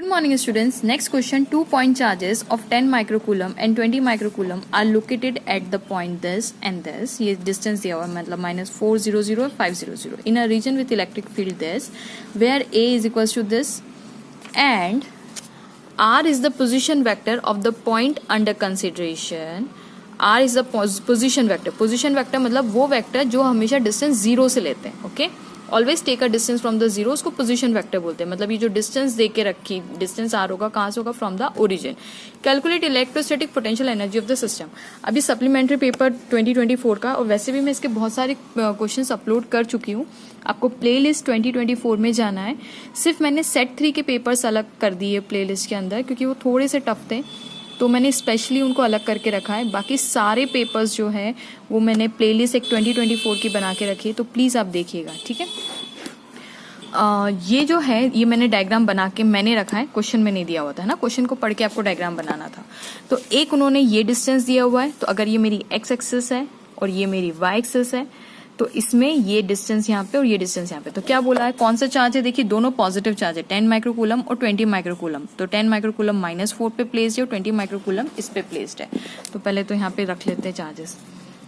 Good morning students. Next question, 2 point charges of 10 microcoulomb and 20 microcoulomb are located at the point this and this. ये distance दिया हुआ है मतलब -400 और 500 in a region with electric field this where A is equals to this and R is the position vector of the point under consideration. R is the position vector. Position vector मतलब वो vector जो हमेशा distance 0 से लेते हैं. Okay? Always take a distance from the zero, उसको position vector बोलते हैं. मतलब ये जो डिस्टेंस दे के रखी, डिस्टेंस आर होगा कहाँ से होगा, from the origin. Calculate electrostatic potential energy of the system. अभी सप्लीमेंट्री पेपर 2024 का, और वैसे भी मैं इसके बहुत सारे क्वेश्चंस अपलोड कर चुकी हूँ. आपको प्लेलिस्ट 2024 में जाना है. सिर्फ मैंने सेट 3 के पेपर्स अलग कर दिए प्लेलिस्ट के अंदर क्योंकि वो थोड़े से टफ थे, तो मैंने स्पेशली उनको अलग करके रखा है. बाकी सारे पेपर्स जो है वो मैंने प्लेलिस्ट एक 2024 की बना के रखी है, तो प्लीज़ आप देखिएगा. ठीक है. ये जो है ये मैंने डायग्राम बना के मैंने रखा है, क्वेश्चन में नहीं दिया हुआ था ना, क्वेश्चन को पढ़ के आपको डायग्राम बनाना था. तो एक उन्होंने ये डिस्टेंस दिया हुआ है, तो अगर ये मेरी एक्स एक्सिस है और ये मेरी वाई एक्सिस है, तो इसमें ये डिस्टेंस यहाँ पे और ये डिस्टेंस यहाँ पे. तो क्या बोला है, कौन सा चार्ज है, देखिए दोनों पॉजिटिव चार्ज है, 10 माइक्रोकूलम और 20 माइक्रोकूलम. तो 10 माइक्रोकूलम -4 पे प्लेस्ड है और 20 माइक्रोकूलम इस पे प्लेस्ड है. तो पहले तो यहाँ पे रख लेते हैं चार्जेस.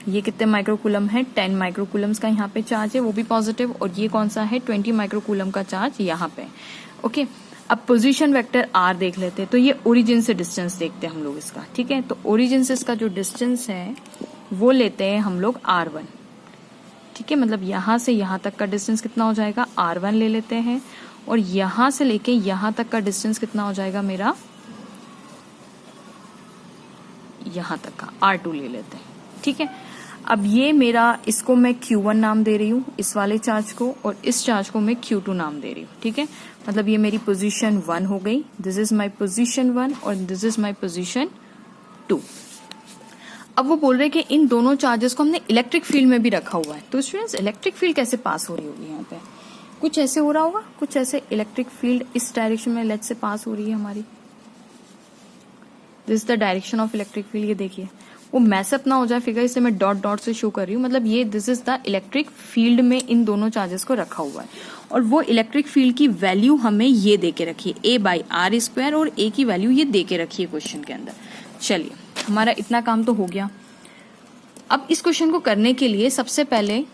ये कितने माइक्रोकूलम है, 10 माइक्रोकूलम्स का यहाँ पे चार्ज है, वो भी पॉजिटिव. और ये कौन सा है, 20 माइक्रोकूलम का चार्ज यहाँ पे. ओके. अब पोजीशन वेक्टर आर देख लेते हैं. तो ये ओरिजिन से डिस्टेंस देखते हैं हम लोग इसका. ठीक है. तो ओरिजिन से इसका जो डिस्टेंस है वो लेते हैं हम लोग R1. ठीक है. मतलब यहां से यहां तक का डिस्टेंस कितना हो जाएगा, R1 ले लेते हैं. और यहां से लेके यहां तक का डिस्टेंस कितना हो जाएगा मेरा, यहां तक का R2 ले लेते हैं. ठीक है. अब ये मेरा, इसको मैं Q1 नाम दे रही हूँ इस वाले चार्ज को, और इस चार्ज को मैं Q2 नाम दे रही हूँ. ठीक है. मतलब ये मेरी पोजीशन 1 हो गई. दिस इज माई पोजीशन 1 और दिस इज माई पोजीशन 2. अब वो बोल रहे कि इन दोनों चार्जेस को हमने इलेक्ट्रिक फील्ड में भी रखा हुआ है. तो स्टूडेंट्स इलेक्ट्रिक फील्ड कैसे पास हो रही होगी, यहाँ पे कुछ ऐसे हो रहा होगा, कुछ ऐसे इलेक्ट्रिक फील्ड इस डायरेक्शन में लेट से पास हो रही है हमारी. This is the direction of electric field. ये देखिए वो मैसअप ना हो जाए फिगर, इसे मैं डॉट डॉट से शो कर रही हूँ. मतलब ये this is the electric field में इन दोनों चार्जेस को रखा हुआ है. और वो इलेक्ट्रिक फील्ड की वैल्यू हमें ये दे के रखी है, A/R², और A की वैल्यू ये दे के रखी है क्वेश्चन के अंदर. चलिए हमारा इतना काम तो हो गया. अब इस क्वेश्चन को करने के लिए सबसे पहले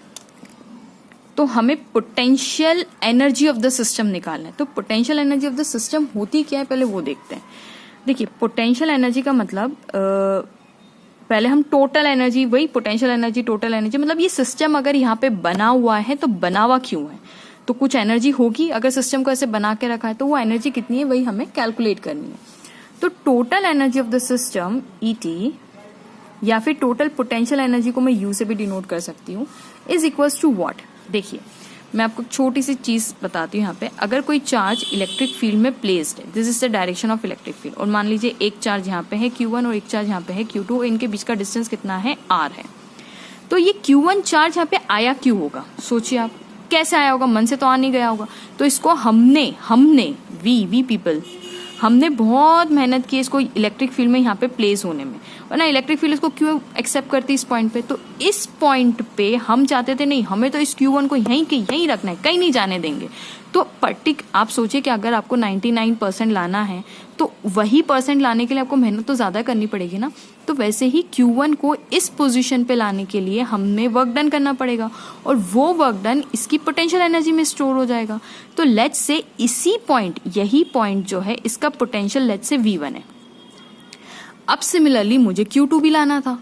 तो हमें potential energy of the system निकालना है. तो potential energy of the system होती क्या है पहले वो देखते हैं. देखिए पोटेंशियल एनर्जी का मतलब पहले हम टोटल एनर्जी, वही पोटेंशियल एनर्जी, टोटल एनर्जी, मतलब ये सिस्टम अगर यहाँ पे बना हुआ है तो बना हुआ क्यों है, तो कुछ एनर्जी होगी. अगर सिस्टम को ऐसे बना के रखा है तो वो एनर्जी कितनी है वही हमें कैलकुलेट करनी है. तो total energy of the system ET, या फिर टोटल पोटेंशियल एनर्जी को मैं U से भी डिनोट कर सकती हूँ, इज इक्वल्स टू व्हाट. देखिए मैं आपको छोटी सी चीज बताती हूँ यहाँ पे. अगर कोई चार्ज इलेक्ट्रिक फील्ड में प्लेस्ड है, this is the direction of electric field, और मान लीजिए एक चार्ज यहाँ पे है Q1 और एक चार्ज यहाँ पे है Q2, इनके बीच का डिस्टेंस कितना है, R है. तो ये Q1 चार्ज यहाँ पे आया क्यों होगा, सोचिए आप कैसे आया होगा, मन से तो आ नहीं गया होगा. तो इसको हमने वी पीपल हमने बहुत मेहनत की इसको इलेक्ट्रिक फील्ड में यहाँ पे प्लेस होने में, और ना इलेक्ट्रिक फील्ड इसको क्यों एक्सेप्ट करती इस पॉइंट पे. तो इस पॉइंट पे हम चाहते थे नहीं, हमें तो इस Q1 को यहीं के यहीं रखना है, कहीं नहीं जाने देंगे. तो आप सोचिए कि अगर आपको 99% लाना है तो वही परसेंट लाने के लिए आपको मेहनत तो ज्यादा करनी पड़ेगी ना. तो वैसे ही Q1 को इस पोजीशन पे लाने के लिए हमें वर्क डन करना पड़ेगा, और वो वर्क डन इसकी पोटेंशियल एनर्जी में स्टोर हो जाएगा. तो लेट्स से इसी पॉइंट, यही पॉइंट जो है इसका पोटेंशियल लेट्स से V1 है. अब सिमिलरली मुझे Q2 भी लाना था,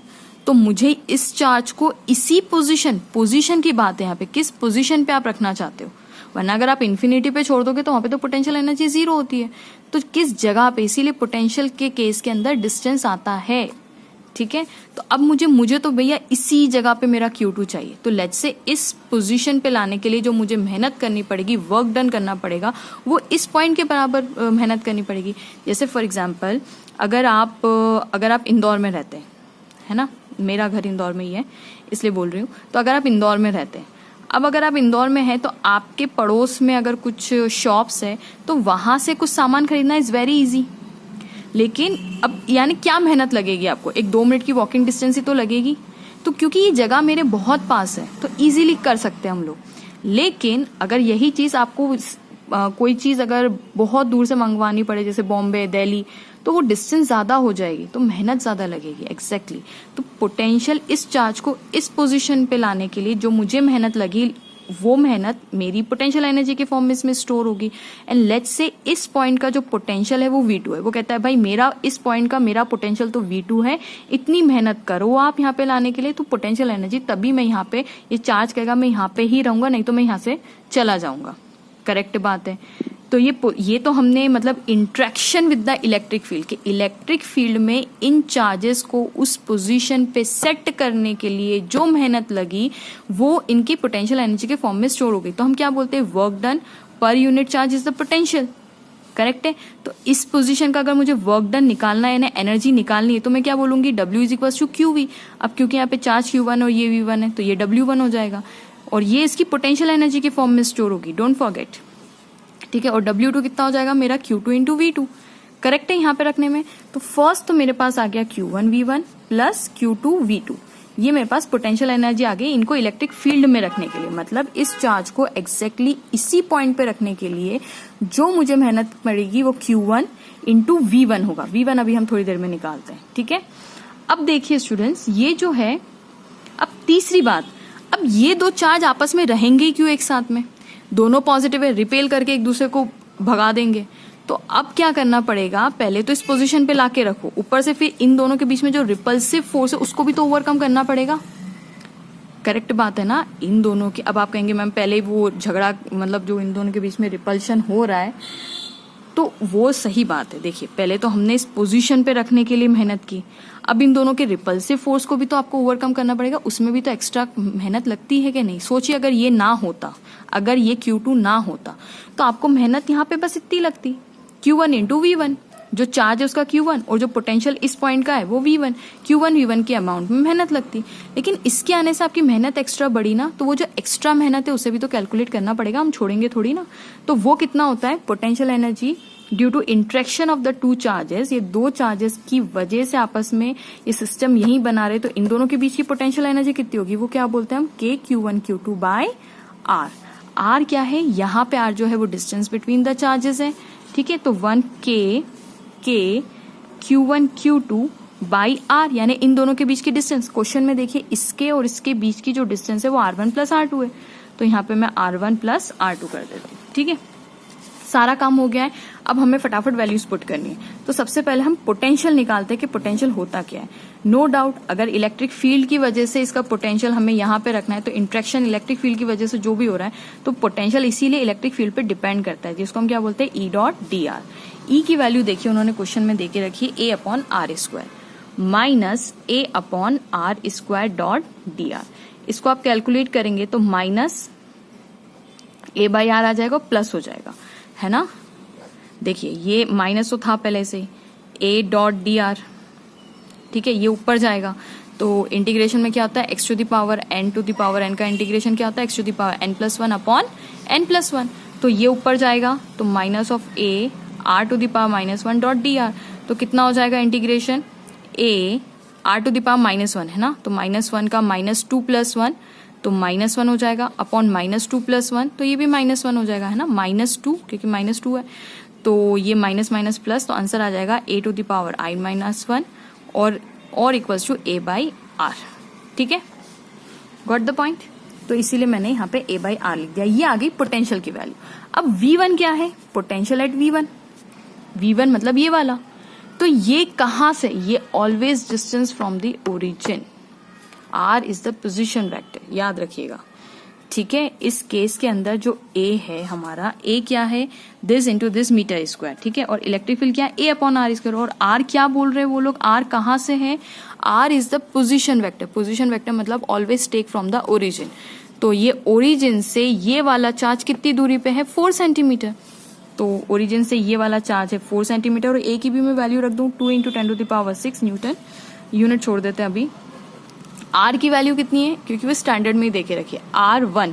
तो मुझे इस चार्ज को इसी पोजीशन की बात है यहाँ पे, किस पोजीशन पे आप रखना चाहते हो. वरना अगर आप इन्फिनिटी पे छोड़ दोगे तो वहां पे तो पोटेंशियल एनर्जी 0 होती है. तो किस जगह पे, इसीलिए पोटेंशियल के केस के अंदर डिस्टेंस आता है. ठीक है. तो अब मुझे तो भैया इसी जगह पे मेरा Q2 चाहिए. तो लेट्स से इस पोजीशन पे लाने के लिए जो मुझे मेहनत करनी पड़ेगी, वर्क डन करना पड़ेगा, वो इस पॉइंट के बराबर मेहनत करनी पड़ेगी. जैसे फॉर एग्जाम्पल अगर आप इंदौर में रहते हैं, है ना, मेरा घर इंदौर में ही है इसलिए बोल रही हूँ. तो अगर आप इंदौर में रहते हैं, अब अगर आप इंदौर में हैं तो आपके पड़ोस में अगर कुछ शॉप्स है तो वहां से कुछ सामान खरीदना इज वेरी इजी. लेकिन अब यानी क्या मेहनत लगेगी आपको, 1-2 मिनट की वॉकिंग डिस्टेंस ही तो लगेगी. तो क्योंकि ये जगह मेरे बहुत पास है तो इजीली कर सकते हैं हम लोग. लेकिन अगर यही चीज आपको कोई चीज अगर बहुत दूर से मंगवानी पड़े, जैसे बॉम्बे, दिल्ली, तो वो डिस्टेंस ज्यादा हो जाएगी, तो मेहनत ज्यादा लगेगी। एग्जैक्टली तो पोटेंशियल इस चार्ज को इस पोजीशन पे लाने के लिए जो मुझे मेहनत लगी, वो मेहनत मेरी पोटेंशियल एनर्जी के फॉर्म में इसमें स्टोर होगी। एंड लेट्स से इस पॉइंट का जो पोटेंशियल है वो V2 है। वो कहता है भाई मेरा इस पॉइंट का मेरा पोटेंशियल तो V2 है, इतनी मेहनत करो आप यहाँ पे लाने के लिए, तो पोटेंशियल एनर्जी तभी मैं यहाँ पे, ये चार्ज कहेगा मैं यहाँ पे ही रहूंगा, नहीं तो मैं यहाँ से चला जाऊंगा। करेक्ट बात है। तो ये तो हमने मतलब interaction with the electric field के, इलेक्ट्रिक फील्ड में इन चार्जेस को उस पोजीशन पे सेट करने के लिए जो मेहनत लगी वो इनकी पोटेंशियल एनर्जी के फॉर्म में स्टोर हो गई। तो हम क्या बोलते हैं, work done per unit charge is the potential. Correct है। तो इस पोजीशन का अगर मुझे वर्क डन निकालना है ना, एनर्जी निकालनी है, तो मैं क्या बोलूंगी, W is equal to QV। अब क्योंकि यहाँ पे चार्ज Q1 और ये V1 है, तो ये W1 हो जाएगा और ये इसकी पोटेंशियल एनर्जी के फॉर्म में स्टोर होगी, डोंट फॉरगेट। ठीक है। और W2 कितना हो जाएगा मेरा, Q2 इंटू V2। करेक्ट है यहाँ पे रखने में। तो फर्स्ट तो मेरे पास आ गया Q1 V1 plus Q2 V2, ये मेरे पास पोटेंशियल एनर्जी आ गई इनको इलेक्ट्रिक फील्ड में रखने के लिए। मतलब इस चार्ज को एग्जैक्टली इसी पॉइंट पे रखने के लिए जो मुझे मेहनत पड़ेगी वो Q1 इंटू V1 होगा। V1 अभी हम थोड़ी देर में निकालते हैं। ठीक है। अब देखिए स्टूडेंट्स, ये जो है, अब तीसरी बात, अब ये दो चार्ज आपस में रहेंगे क्यों एक साथ में, दोनों पॉजिटिव है, रिपेल करके एक दूसरे को भगा देंगे। तो अब क्या करना पड़ेगा, पहले तो इस पोजीशन पे लाके रखो, ऊपर से फिर इन दोनों के बीच में जो रिपल्सिव फोर्स है उसको भी तो ओवरकम करना पड़ेगा। करेक्ट बात है ना। इन दोनों की, अब आप कहेंगे मैम पहले वो झगड़ा, मतलब जो इन दोनों के बीच में रिपल्शन हो रहा है, तो वो सही बात है। देखिए पहले तो हमने इस पोजीशन पे रखने के लिए मेहनत की, अब इन दोनों के रिपल्सिव फोर्स को भी तो आपको ओवरकम करना पड़ेगा, उसमें भी तो एक्स्ट्रा मेहनत लगती है कि नहीं। सोचिए अगर ये ना होता, अगर ये Q2 ना होता, तो आपको मेहनत यहाँ पे बस इतनी लगती, Q1 इंटू V1, जो चार्ज है उसका Q1 और जो पोटेंशियल इस पॉइंट का है वो V1, Q1 V1 के अमाउंट में मेहनत लगती। लेकिन इसके आने से आपकी मेहनत एक्स्ट्रा बढ़ी ना, तो वो जो एक्स्ट्रा मेहनत है उसे भी तो कैलकुलेट करना पड़ेगा, हम छोड़ेंगे थोड़ी ना। तो वो कितना होता है, potential energy due to interaction of the two charges, ये दो चार्जेस की वजह से आपस में ये सिस्टम यही बना रहे, तो इन दोनों के बीच की पोटेंशियल एनर्जी कितनी होगी, वो क्या बोलते हैं हम, K Q1 Q2 bye R। R क्या है, यहाँ पे R जो है वो डिस्टेंस बिटवीन द चार्जेस है। ठीक है। तो 1K Q1 Q2 by R, यानी इन दोनों के बीच की डिस्टेंस। क्वेश्चन में देखिए इसके और इसके बीच की जो डिस्टेंस है वो R1 प्लस R2 है, तो यहाँ पे मैं R1 प्लस R2 कर देती हूँ। ठीक है, सारा काम हो गया है। अब हमें फटाफट वैल्यूज पुट करनी है। तो सबसे पहले हम पोटेंशियल निकालते हैं कि पोटेंशियल होता क्या है। नो डाउट अगर इलेक्ट्रिक फील्ड की वजह से इसका पोटेंशियल हमें यहाँ पे रखना है, तो इंट्रैक्शन इलेक्ट्रिक फील्ड की वजह से जो भी हो रहा है, तो पोटेंशियल इसीलिए इलेक्ट्रिक फील्ड पे डिपेंड करता है, जिसको हम क्या बोलते हैं, ई डॉट डी आर। ई की वैल्यू देखिए उन्होंने क्वेश्चन में देके रखी है, A upon R square minus A upon R square dot D R. इसको आप कैलकुलेट करेंगे तो माइनस A बाई आर आ जाएगा, प्लस हो जाएगा, है ना। देखिए ये माइनस तो था पहले से, A डॉट डी आर, ठीक है, ये ऊपर जाएगा। तो इंटीग्रेशन में क्या होता है, x to the power n to the power n का इंटीग्रेशन क्या होता है, x to the power n plus 1 upon n plus 1। तो ये ऊपर जाएगा, तो minus of A r to the power minus 1 dot D R. तो कितना हो जाएगा integration, A r to the power minus 1 है ना, तो माइनस 1 का माइनस 2 प्लस 1, तो माइनस 1 हो जाएगा अपॉन माइनस 2 प्लस 1, तो ये भी माइनस 1 हो जाएगा, है ना, माइनस 2, क्योंकि माइनस 2 है, तो ये माइनस माइनस प्लस, तो आंसर आ जाएगा A to the power i minus 1 और equals to A by R. ठीक है, गॉट द पॉइंट। तो इसीलिए मैंने यहाँ पे A बाई आर लिख दिया। ये आ गई पोटेंशियल की वैल्यू। अब V1 क्या है, पोटेंशियल एट V1, V1 मतलब ये वाला। तो ये कहाँ से, ये always distance from the origin, R is the position vector, याद रखिएगा। ठीक है, इस केस के अंदर जो A है हमारा, A क्या है, this into this metre square. ठीक है, और इलेक्ट्रिक फील्ड क्या है, A अपॉन आर स्क्वायर। और R क्या बोल रहे हैं वो लोग, R कहाँ से है, R is the position vector. Position vector मतलब always take from the origin. तो ये ओरिजिन से ये वाला चार्ज कितनी दूरी पे है, 4 सेंटीमीटर। तो ओरिजिन से ये वाला चार्ज है 4 सेंटीमीटर, और A की भी मैं वैल्यू रख दूं 2 into 10 to the power 6 newton. Unit छोड़ देते हैं अभी। R की वैल्यू कितनी है, क्योंकि वो स्टैंडर्ड में ही देके रखिए, R1,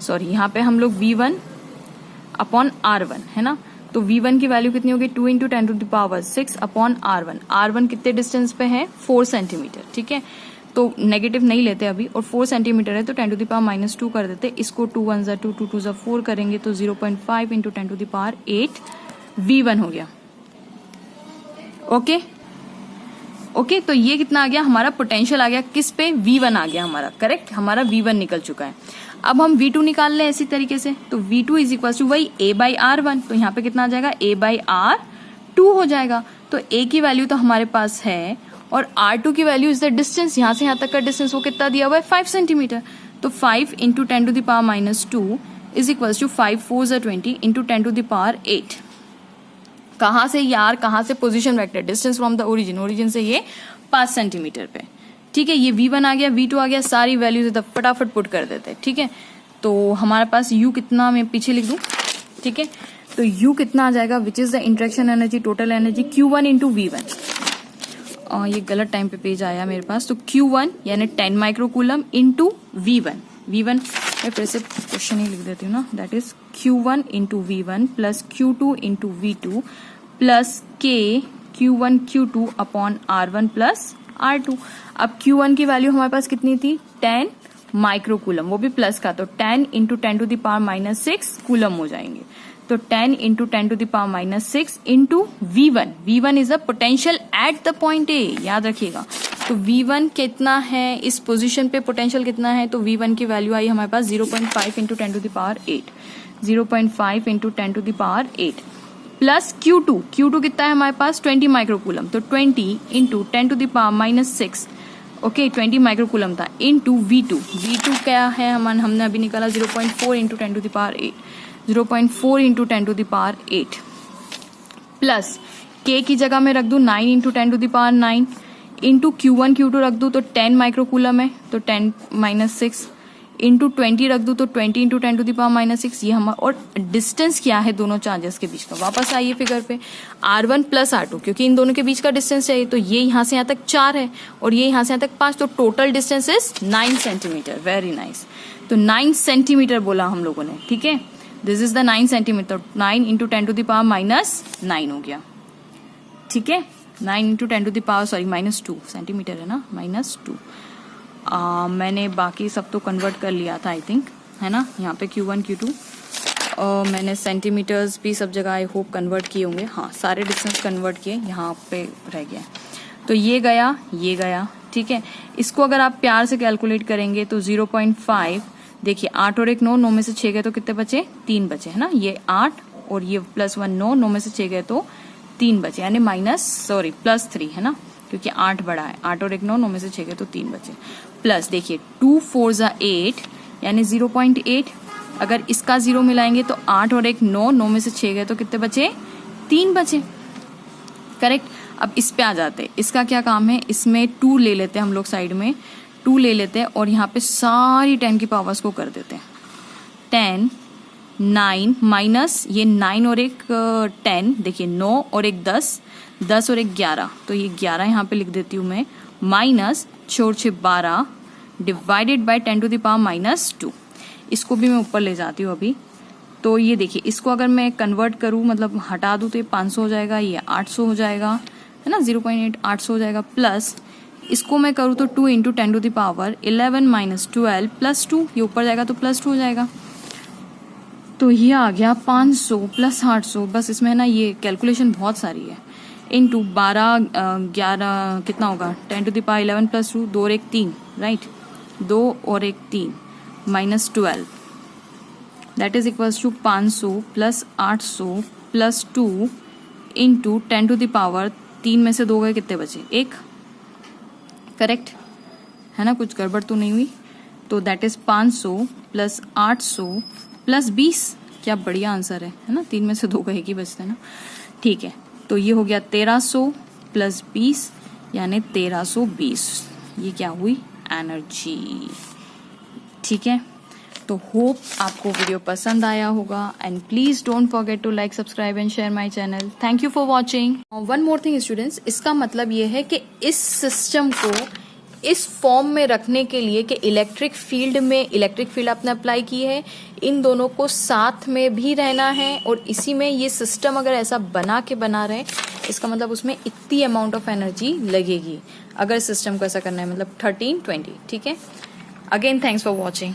सॉरी यहाँ पे हम लोग V1 अपॉन R1 है ना, तो V1 की वैल्यू कितनी होगी, 2 into 10 to the power 6 upon R1। R1 कितने डिस्टेंस पे है, 4 सेंटीमीटर। ठीक है, तो नेगेटिव नहीं लेते अभी, और 4 सेंटीमीटर है तो 10⁻⁻2 कर देते। इसको 2 1 ज़ा 2 2 2 ज़ा 4 करेंगे तो 0.5 इंटू 10⁸ V1 हो गया। ओके ओके, तो ये कितना आ गया हमारा पोटेंशियल आ गया, किस पे, V1 आ गया हमारा, करेक्ट, हमारा V1 निकल चुका है। अब हम V2 निकाल लें इसी तरीके से, तो V2 इज इक्वल टू वही A/R1, तो यहाँ पे कितना आ जाएगा, A/R2 हो जाएगा। तो A की वैल्यू तो हमारे पास है, और R2 की वैल्यू इज द डिस्टेंस, यहाँ से यहाँ तक का डिस्टेंस वो कितना दिया हुआ है, 5 सेंटीमीटर। तो 5 इंटू 10⁻⁻2 इज इक्वल टू 5 4 ज़ा 20 इंटू 10⁸। कहाँ से यार, कहाँ से, position vector, distance from the origin, origin से ये 5 सेंटीमीटर पे, ठीक है। ये V1 आ गया, V2 आ गया, सारी वैल्यूज फटाफट पुट कर देते हैं, ठीक है। तो हमारे पास U कितना, मैं पीछे लिख दूं, ठीक है। तो U कितना आ जाएगा, which is the interaction energy, total energy, Q1 into V1। ये गलत टाइम पे पेज आया मेरे पास, तो Q1 यानी 10 माइक्रोकूलम इंटू V1। V1 मैं फिर से क्वेश्चन ही लिख देती हूँ ना, that is Q1 into V1 plus Q2 into V2 plus K Q1 Q2 upon R1 plus R2। अब Q1 की वैल्यू हमारे पास कितनी थी, 10 माइक्रोकूलम, वो भी प्लस का, तो 10 इंटू 10⁻⁻6 कूलम हो जाएंगे। तो 10 into 10⁻⁻6 into V1, V1 is the potential at the point A, याद रखिएगा। तो V1 कितना है इस पोजीशन पे, पोटेंशियल कितना है, तो V1 की वैल्यू आई हमारे पास 0.5 इंटू 10⁸, 0.5 इंटू 10⁸ प्लस Q2 कितना है हमारे पास, 20 माइक्रोकूलम, तो 20 इंटू 10⁻⁻6, ओके 20 माइक्रोकूलम था, इंटू V2 क्या है, हमने अभी निकाला 0.4 इंटू 10⁸, 0.4 इंटू 10⁸, प्लस K की जगह में रख दूं 9 इंटू 10⁹, इंटू Q1 Q2 रख दूं तो 10 माइक्रोकूलम है, तो 10⁻6 इंटू 20 रख दूं तो 20 इंटू 10⁻6, ये हमारा, और डिस्टेंस क्या है दोनों चार्जेस के बीच का, वापस आइए फिगर पे, R1 प्लस R2, क्योंकि इन दोनों के बीच का डिस्टेंस चाहिए, तो ये यहाँ से यहाँ तक 4 है और ये यहाँ से यहाँ तक 5, तो total distance is 9 centimetre. Very nice, तो 9 सेंटीमीटर बोला हम लोगों ने, ठीक है। This is the 9 centimetre, 9 into 10⁻⁻9 हो गया, ठीक है। 9 इंटू 10⁻⁻2 सेंटीमीटर है ना, -2। मैंने बाकी सब तो कन्वर्ट कर लिया था आई थिंक, है ना, यहाँ पे Q1 Q2 मैंने सेंटीमीटर्स भी सब जगह आई होप कन्वर्ट किए होंगे, हाँ सारे डिस्टेंस कन्वर्ट किए, यहाँ पे रह गया। तो ये गया, ठीक है। इसको अगर आप प्यार से कैलकुलेट करेंगे तो 0.5, देखिए 8 और 1 9, 9 में से 6 गए तो कितने बचे, 3 बचे, है ना। ये 8 और ये +1 9, 9 में से 6 गए तो 3 बचे, यानी +3 है ना, क्योंकि 8 बड़ा है, 8 और 1 9, 9 में से 6 गए तो 3 बचे, प्लस देखिए 2 4 ज़ा 8 यानी 0.8, अगर इसका 0 मिलाएंगे तो 8 और 1 9, 9 में से 6 गए तो कितने बचे, 3 बचे, करेक्ट। अब इस पे आ जाते हैं, इसका क्या काम है, इसमें 2 ले लेते हैं हम लोग, साइड में 2 ले लेते हैं और यहाँ पे सारी 10 की पावर्स को कर देते हैं, 10 9 माइनस ये 9 और 1 10, देखिए 9 और 1 10, 10 और 1 11, तो ये 11 यहाँ पे लिख देती हूँ मैं, माइनस 4 6 12 डिवाइडेड बाय 10⁻⁻2। इसको भी मैं ऊपर ले जाती हूँ अभी। तो ये देखिए, इसको अगर मैं कन्वर्ट करूँ, मतलब हटा दूँ, तो ये 500 हो जाएगा, ये 800 हो जाएगा, है ना, 0.8 800 हो जाएगा, प्लस इसको मैं करूँ तो 2 इंटू 10⁻11 माइनस 12 प्लस 2, ये ऊपर जाएगा तो +2 हो जाएगा। तो ये आ गया 500 प्लस 800, बस इसमें ना ये कैलकुलेशन बहुत सारी है, इंटू 12 11 कितना होगा, 10⁻11 प्लस 2, 2 और 1 3, राइट, 2 और 1 3 minus 12, that is equals to 500 plus 800 plus 2 into 10⁻3 में से 2 गए, कितने बचे, 1, करेक्ट है ना, कुछ गड़बड़ तो नहीं हुई। तो दैट इज 500 प्लस 800 प्लस 20, क्या बढ़िया आंसर है ना, 3 में से 2 गए ही बचते हैं ना, ठीक है। तो ये हो गया 1300 प्लस 20 यानी 1320, ये क्या हुई, एनर्जी, ठीक है। तो होप आपको वीडियो पसंद आया होगा, and please don't forget to like, subscribe and share my channel. Thank you for watching. One more thing students, इसका मतलब ये है कि इस सिस्टम को इस फॉर्म में रखने के लिए कि इलेक्ट्रिक फील्ड आपने अप्लाई की है, इन दोनों को साथ में भी रहना है, और इसी में ये सिस्टम अगर ऐसा बना रहे इसका मतलब उसमें इतनी अमाउंट ऑफ एनर्जी लगेगी अगर सिस्टम को ऐसा करना है, मतलब 13 20। ठीक है, अगेन थैंक्स फॉर वॉचिंग।